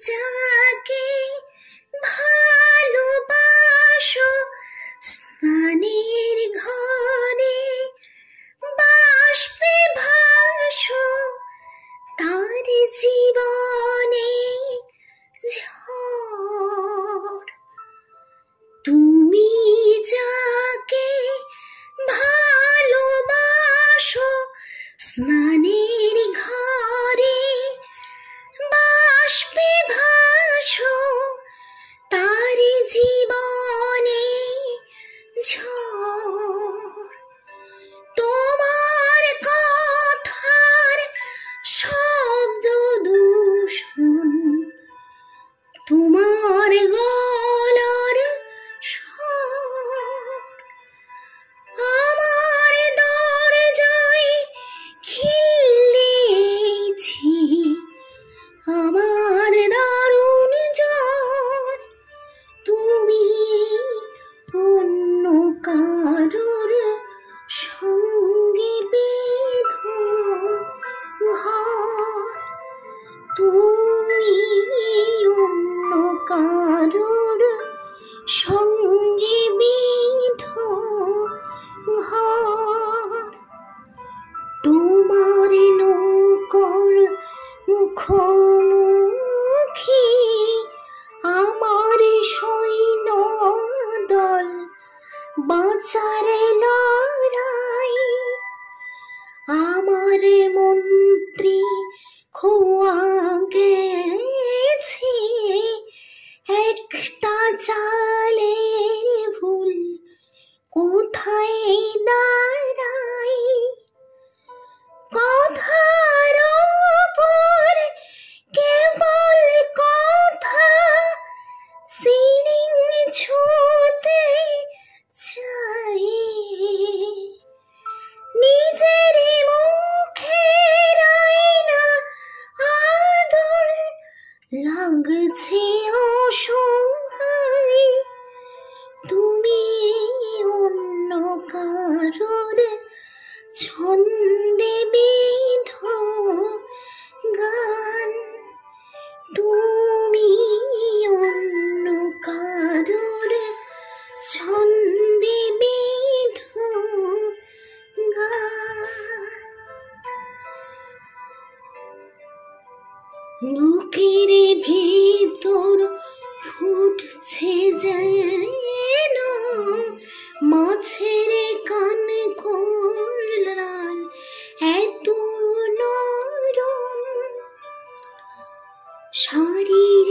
যাকে ভালোবাসো স্নানের ঘরে বাষ্পে ভাসো তার জীবনে ঝড়। তুমি যাকে ভালোবাসো স্নানের ঘরে বাষ্পে ভাসো তার জীবনে ঝড়। তোমার কথার শব্দ দূষণ তোমার গলার স্বর আমার দরজায় খিল দিয়েছি আমার দারুণ জ্বর। তুমি অন্য কারোর সঙ্গে বেঁধো ঘর। তুমি অন্য কারোর সঙ্গে বেঁধো ঘর। তোমার নৌকর মুখোমুখি আমার সৈন্য দল বাঁচার লড়াই। আমার মন্ত্রী খোয়া গেছে একটা চালের ভুল কোথায় দাঁড়াই। কথার ওপর কেবল কথা সিলিং ছুঁতে চাই। নিজের মুখের আয়না আদর লাগছে অসহায়। তুমি অন্য কারোর ছন্দে বেঁধো গান। তুমি অন্য কারোর ছন্দে বেঁধো গান। বুকের ভেতর ফুটছে যেন মাছের কান করলাল এত নরম শরীর